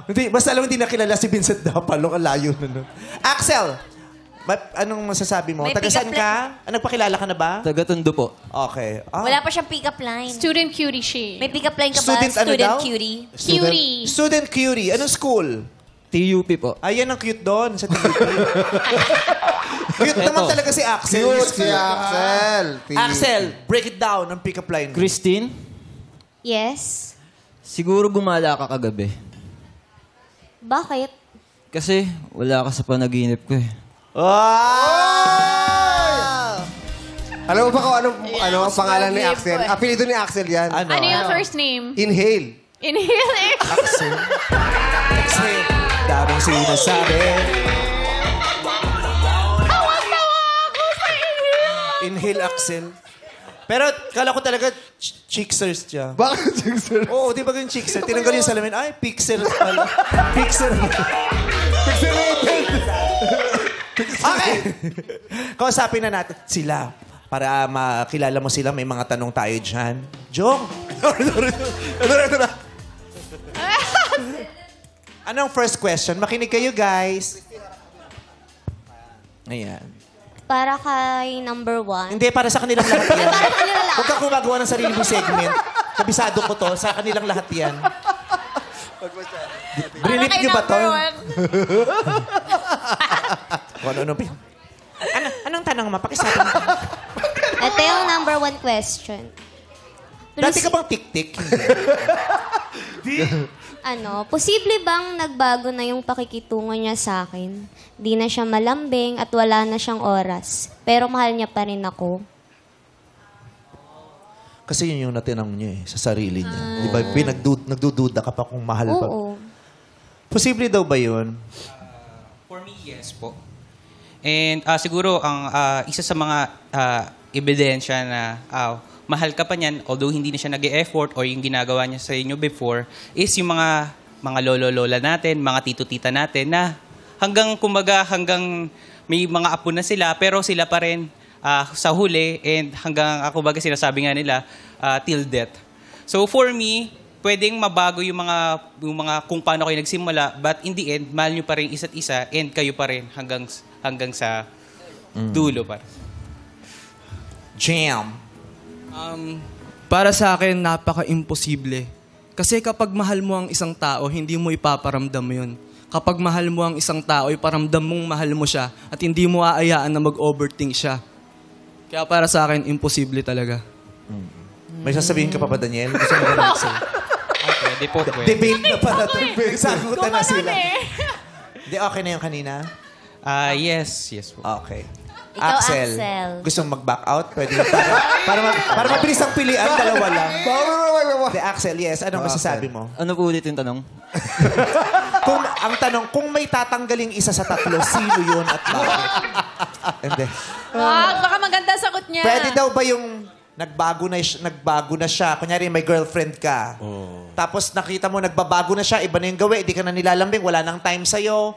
Hindi, basta alam hindi nakilala si Vincent Dapalo. Ang layo na nun. Axel, anong masasabi mo? May Taga saan pick-up ka? Nagpakilala ka na ba? Taga-Tondo po. Okay. Wala pa siyang pick-up line. Student cutie she. May pick-up line ka ba? Student ano daw? cutie. Cutie. Student cutie. Anong school? TUP po. Ayan ang cute doon sa TUP. Cute naman talaga si Axel. Cute si Axel. Axel, break it down ang pick-up line. Christine, Yes. siguro gumala ka kagabi. Bakit? Kasi wala ka sa panaginip ko eh. Wow! Alam mo ba kung ano ang pangalan ni Axel? Apelido ni Axel yan. Ano yung first name? Inhale. Inhale eh. Axel. Axel. Daming sinasabi. Inhale, Axel. Pero kala ko talaga chicksers siya. Bakit, Jackson? Oo, di ba yung chickser? Tinanggal yung salamin. Ay, pixel pala. Pixel. Okay. Kausapin na natin sila. Para makilala mo sila, may mga tanong tayo dyan. Jong! Ito na. Anong first question? Makinig kayo, guys. Ayan. Para kay number 1. Hindi, para sa kanilang lahat yan. Para sa kanila lahat. Huwag kang gumagawa ng sarili mong segment. Kabisado ko to. Sa kanilang lahat yan. Brilip niyo ba to? Anong tanong mo? Pakisabi mo. Ito yung number 1 question. Dati ka bang tik-tik? Posible bang nagbago na yung pakikitungo niya sa akin? Di na siya malambing at wala na siyang oras. Pero mahal niya pa rin ako. Kasi yun yung natinang niya sa sarili niya. Di ba? Nagdududa ka pa kung mahal pa. Oo. Posible daw ba yun? For me, yes po. And siguro ang isa sa mga ebidensya na mahal ka pa niyan, although hindi na siya nag-e-effort or yung ginagawa niya sa inyo before, is yung mga lolo-lola natin, mga tito-tita natin na hanggang may mga apo na sila, pero sila pa rin sa huli and hanggang, kumbaga sinasabi nga nila, till death. So for me, pwedeng mabago yung mga kung paano kayo nagsimula, but in the end, mahal nyo pa rin isa't isa and kayo pa rin hanggang sa dulo pa. Jam. Para sa akin, napaka-imposible. Kasi kapag mahal mo ang isang tao, hindi mo ipaparamdam yun. Kapag mahal mo ang isang tao, iparamdam mong mahal mo siya at hindi mo aayaan na mag-overthink siya. Kaya para sa akin, imposible talaga. May sasabihin ka pa ba, Daniel? Gusto mo ba Axel? Pwede po. Debate na pala ito. Sagutan na sila. Hindi, okay na yung kanina? Yes po. Okay. Ikaw, Axel. Gusto mong mag-back out? Pwede para mabilis ang pilian, dalawa lang. Hindi, Axel, yes. Anong masasabi mo? Ano po ulit yung tanong? Ang tanong, kung may tatanggaling isa sa tatlo, sino yun at bakit? Hindi. Baka maganda sagot niya. Pwede daw ba yung nagbago na siya? Kunyari, may girlfriend ka. Tapos nakita mo, nagbabago na siya, iba na yung gawin, hindi ka na nilalambing, wala nang time sa'yo.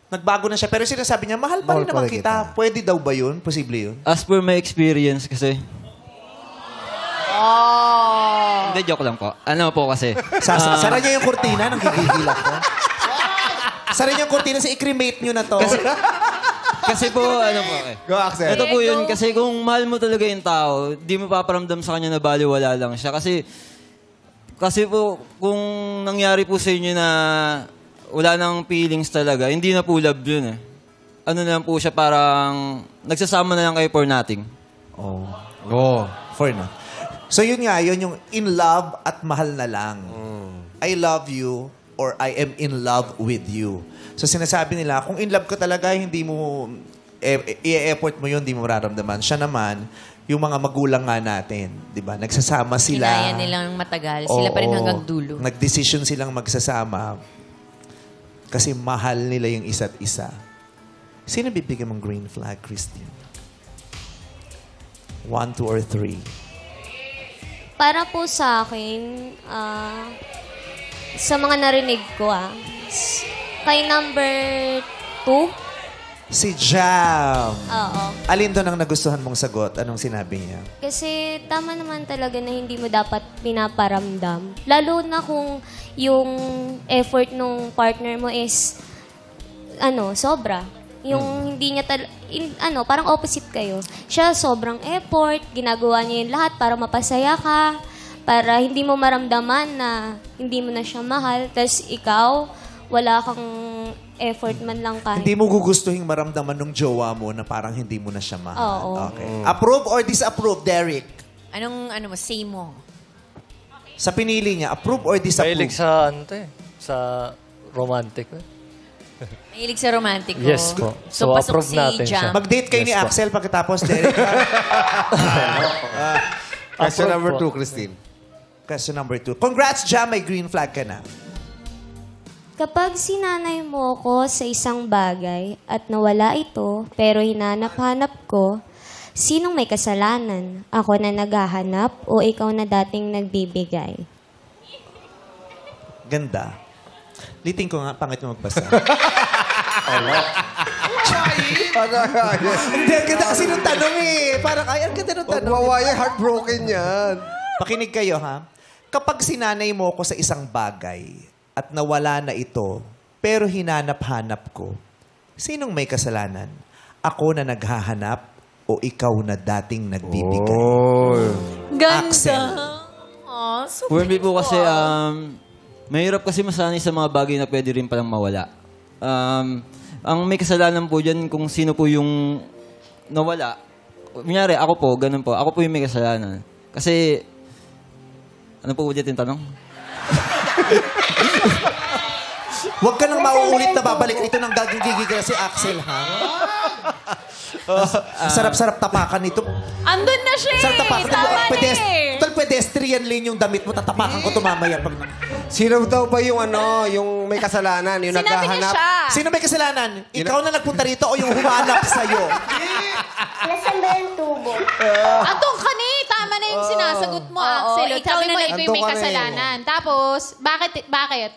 Nagbago na siya. Pero sinasabi niya, mahal pa rin naman kita. Pwede daw ba yun? Posible yun? As per my experience kasi. Hindi, joke lang po. Ano po kasi. Sara niyo yung kurtina, nang gigigil ako. Sara niyo yung kurtina, i-cremate niyo na to. Kasi po, ano po eh. Go, Axel. Ito po yun, kasi kung mahal mo talaga yung tao, di mo paparamdam sa kanya na baliwala lang siya. Kasi po, kung nangyari po sa inyo na wala nang feelings talaga, hindi na po love yun eh. Ano na lang po siya, parang nagsasama na lang kayo for nothing. For now. So yun nga, yun yung in love at mahal na lang. I love you or I am in love with you. So sinasabi nila, kung in love ka talaga, hindi mo, i-effort mo yun, hindi mo mararamdaman. Siya naman, yung mga magulang nga natin, di ba? Nagsasama sila. Kinaya nilang matagal. Sila pa rin hanggang dulo. Nagdesisyon silang magsasama kasi mahal nila yung isa't isa. Sino bibigyan mong green flag, Christine? 1, 2, or 3? Para po sa akin, sa mga narinig ko, kay number 2, Si Jam. Oo. Alin doon ang nagustuhan mong sagot? Anong sinabi niya? Kasi tama naman talaga na hindi mo dapat pinaparamdam. Lalo na kung yung effort nung partner mo is sobra. Yung hindi niya parang opposite kayo. Siya sobrang effort, ginagawa niya yung lahat para mapasaya ka, para hindi mo maramdaman na hindi mo na siya mahal. Tapos ikaw, wala kang effort man lang kahit. Hindi mo gugustuhin maramdaman ng jowa mo na parang hindi mo na siya mahal. Oo. Okay. Approve or disapprove, Derek? Anong say mo? Sa pinili niya, approve or disapprove? Mahilig sa sa romantic. Mahilig sa romantic ko. Yes po. So, pasok approve si natin siya. Jam. Mag-date kayo ni Yes po. Axel pagkatapos, Derek. Question number po. 2, Christine. Question number 2. Congrats, Jam. May green flag ka na. Kapag sinanay mo ko sa isang bagay at nawala ito, pero hinanap-hanap ko, sinong may kasalanan? Ako na naghahanap o ikaw na dating nagbibigay? Ganda. Liting ko nga, pangit mo magbasa. Hindi, ang ganda kasi nung tanong eh. Parang, ang ganda nung Huwag tanong. mawaya, heartbroken yan. Pakinig kayo, ha? Kapag sinanay mo ko sa isang bagay at nawala na ito, pero hinanap-hanap ko, sinong may kasalanan? Ako na naghahanap o ikaw na dating nagbibigay? Ganda. Axel. Oh, so For me po kasi, mahirap kasi masanay sa mga bagay na pwede rin palang mawala. Ang may kasalanan po dyan kung sino po yung nawala. Kunyari, ako po, ganun po. Ako po yung may kasalanan. Kasi, ano po ulit yung tanong? Huwag ka nang mauulit na babalik. Ito nang gagigigil si Axel, ha? Ang sarap-sarap tapakan nito. Andun na siya Sarap eh. tapakan. Tama na eh. Total pedestrian lane yung damit mo. Tatapakan ko ito mamaya. Sino daw ba yung yung may kasalanan? Yung Sinabi niya naghahanap? siya. Sino may kasalanan? Ikaw na nagpunta rito o yung humanap sa'yo? Nasaan ba yung tubo? Andun ka ni. Tama na yung sinasagot mo, Axel. ikaw Sabi na mo, na- ikaw yung Andun may ka na eh. kasalanan. Tapos, bakit?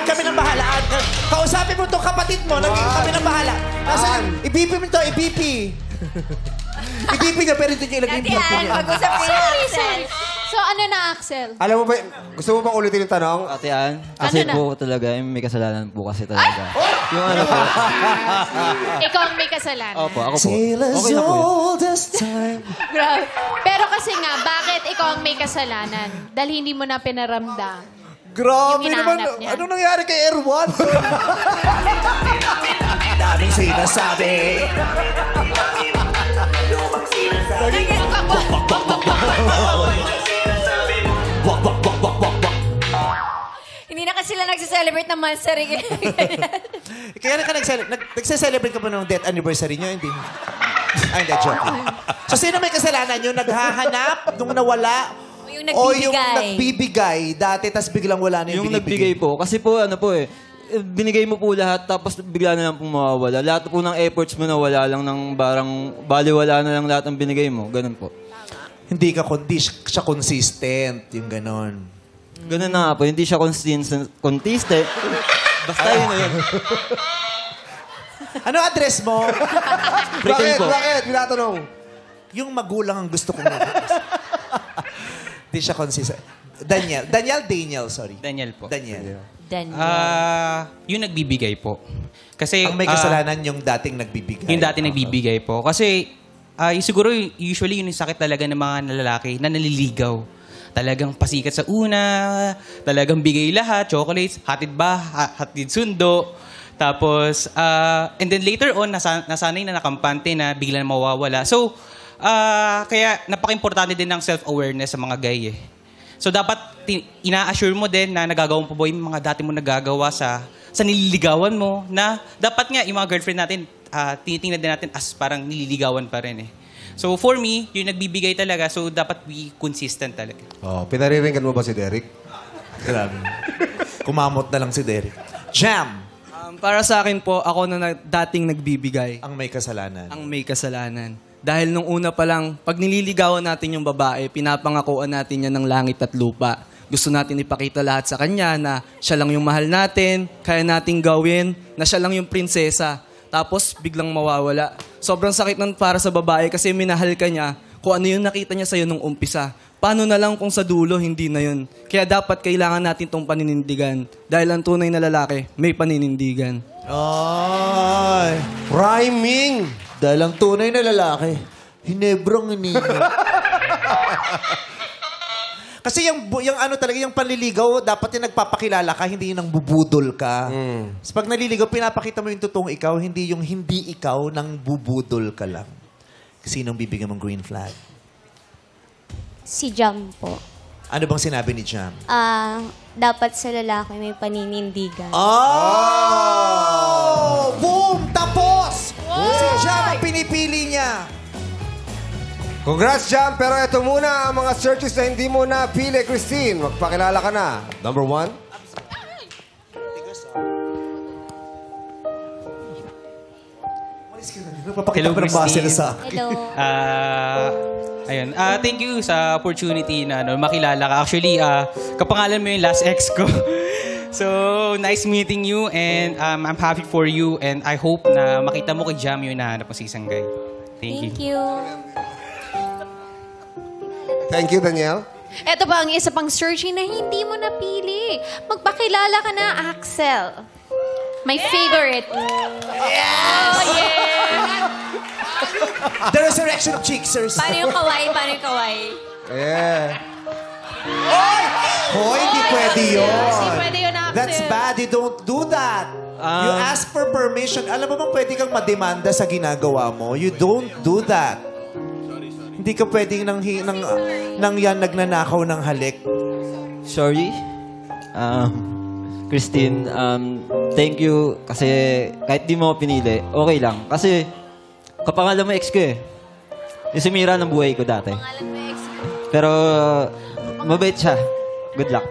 Kami ng bahala. Kausapin mo itong kapatid mo. Naging kami ng bahala. Nasaan? I-BP mo ito. I-BP. I-BP niya pero hindi niya ilagay yung BP niya. Pag-usap niya. Sorry. So, ano na, Axel? Alam mo ba, gusto mo bang ulitin yung tanong? Ate Ann, kasi na? po talaga, may kasalanan po kasi talaga. Yung ano po. Ikaw ang may kasalanan. Opo, ako po. Sail as Okay na po yun. old as time. Grabe. Pero kasi nga, bakit ikaw ang may kasalanan? Dahil hindi mo na pinaramdam. Grabe Yung naman. hinahanap niya. Ano nangyari kay Erwan? Daming sinasabi. Hindi na kasi sila nagsiselebrate ng monster. Kaya nagse-celebrate ka ba ng death anniversary niyo? Hindi. Ay, hindi. Joke. So, sino may kasalanan? Yung naghahanap nung nawala? Yung O yung nagbibigay. nagbibigay dati, tas biglang wala na yung Yung nagbigay po. Kasi po, binigay mo po lahat, tapos bigla na lang pong mawawala. Lahat po ng efforts mo nawala lang ng barang, baliwala na lang lahat ng binigay mo. Ganun po. Hindi siya consistent. Yung ganon. Ganun na nga po. Hindi siya consistent. Basta yun na yun. Ano address mo? Pretend po. Bakit? Binatanong. Yung magulang ang gusto kong Hindi siya consistent. Daniel, sorry. Daniel po. Daniel. Yung nagbibigay po. Kasi, Ang may kasalanan yung dating nagbibigay. yung dati nagbibigay po. Kasi, siguro usually yun yung sakit talaga ng mga lalaki na naliligaw. Talagang pasikat sa una, talagang bigay lahat, chocolates, hatid sundo. Tapos, and then later on, nasanay na nakampante na bigla na mawawala. So, kaya napaka-importante din ng self-awareness sa mga guy eh. So, dapat ina-assure mo din na nagagawa mo pa ba yung mga dati mo nagagawa sa nililigawan mo na dapat nga yung mga girlfriend natin, tinitingnan din natin as parang nililigawan pa rin eh. So, for me, yung nagbibigay talaga, so dapat be consistent talaga. Oh, pinariringgan mo ba si Derek? Grabe. Kumamot na lang si Derek. Jam! Para sa akin po, ako na dating nagbibigay Ang may kasalanan. ang may kasalanan. Dahil nung una pa lang, pag nililigawan natin yung babae, pinapangakuan natin yan ng langit at lupa. gusto natin ipakita lahat sa kanya na siya lang yung mahal natin, kaya nating gawin, na siya lang yung prinsesa. Tapos biglang mawawala. Sobrang sakit nun para sa babae kasi minahal ka niya kung ano yung nakita niya sa'yo nung umpisa. Paano na lang kung sa dulo, hindi na yun. Kaya dapat kailangan natin tong paninindigan. Dahil ang tunay na lalaki, may paninindigan. Ay, Rhyming! dahil ang tunay na lalaki, hinebrang ninyo. Kasi yung ano talaga, yung panliligaw, dapat yung nagpapakilala ka, hindi yung nang bubudol ka. So pag naliligaw, pinapakita mo yung totoong ikaw, hindi yung hindi ikaw nang bubudol ka lang. Sinong bibigyan mong green flag? Si Jam po. Ano bang sinabi ni Jam? Dapat sa lalaki may paninindigan. Oh! Boom! Tapos! Si Jam ang pinipili niya. Congrats, Jam! Pero ito muna ang mga searches na hindi mo napili, Christine. Magpakilala ka na. Number 1. Papakita ko ng base na sa akin. Hello. Ayun. Thank you sa opportunity na makilala ka. Actually, kapangalan mo yung last ex ko. So, nice meeting you and I'm happy for you and I hope na makita mo kay Jam yung nahanap mo sa isang guy. Thank you. Thank you, Danielle. Ito pa ang isa pang searching na hindi mo napili. Magpakilala ka na, Axel. My favorite. Yes! Oh, yeah! The resurrection of Chicksers. Paano yung kaway? Paano yung kaway? Yeah. Hoy, hindi pwede yun. Hindi pwede yun, Axel. That's bad. You don't do that. You ask for permission. Alam mo bang pwede kang mademanda sa ginagawa mo? You don't do that. Hindi ka pwedeng nang yan nagnanakaw ng halik. Sorry. Christine, thank you kasi kahit di mo ako pinili, okay lang. Kasi kapangalan mo ex ko eh. Yung sumira ng buhay ko dati. Pero mabait siya. Good luck.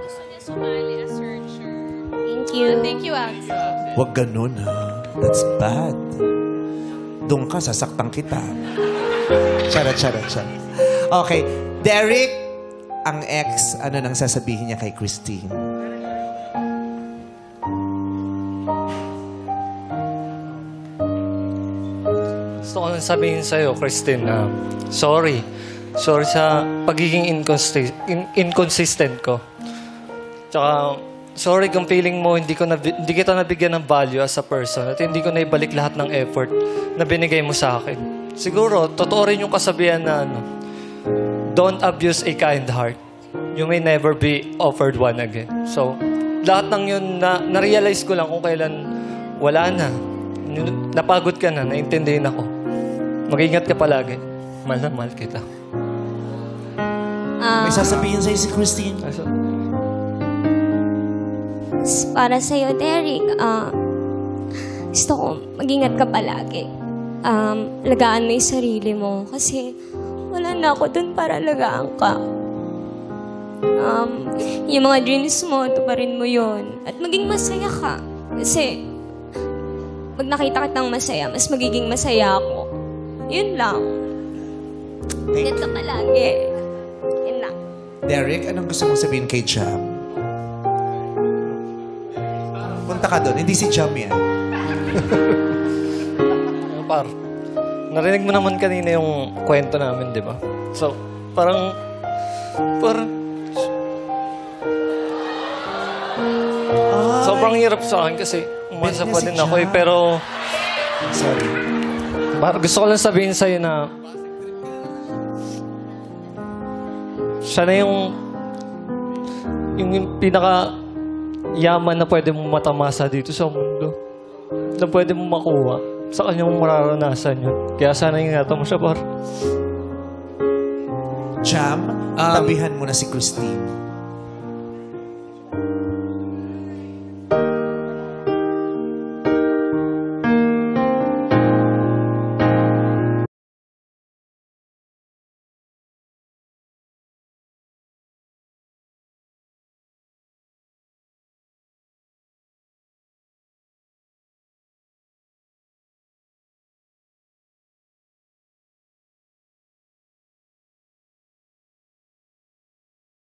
Thank you. Thank you, Axel. Huwag ganun, ha? That's bad. Doon ka, sasaktan kita. Charot. Okay. Derek, ang ex, ano nang sasabihin niya kay Christine? Gusto ko lang sabihin sa'yo, Christine, na sorry. Sorry sa pagiging inconsistent ko. Tsaka, sorry kung feeling mo hindi kita nabigyan ng value as a person at hindi ko naibalik lahat ng effort na binigay mo sa akin. Siguro, totoo rin yung kasabihan na don't abuse a kind heart. You may never be offered one again. So, lahat ng yun na-realize ko lang kung kailan wala na. Napagod ka na, naintindihin ako. Mag-ingat ka palagi. Mahal na mahal kita. May sasabihin sa'yo si Christine. Para sa'yo, Derek, gusto ko mag-ingat ka palagi. Lagaan mo yung sarili mo kasi wala na ako dun para lagaan ka. Yung mga dreams mo, tuparin mo yon at maging masaya ka. Kasi pag nakita kitang masaya, mas magiging masaya ako. Yun lang. Ingat ka palagi. Yun lang. Derek, anong gusto mong sabihin kay Jam? Punta ka doon. Hindi si Jam yan. Par, narinig mo naman kanina yung kwento namin, di ba? So, parang sobrang hirap sa akin kasi umasa pa din ako eh. Pero, Sorry. parang gusto ko lang sabihin sa'yo na siya na yung pinaka yaman na pwede mong matamasa dito sa mundo. Na pwede mong makuha. Sa kanyang mararanasan yun. Kaya sana ingatan mo siya, par. Jam, tabihan mo na si Christine.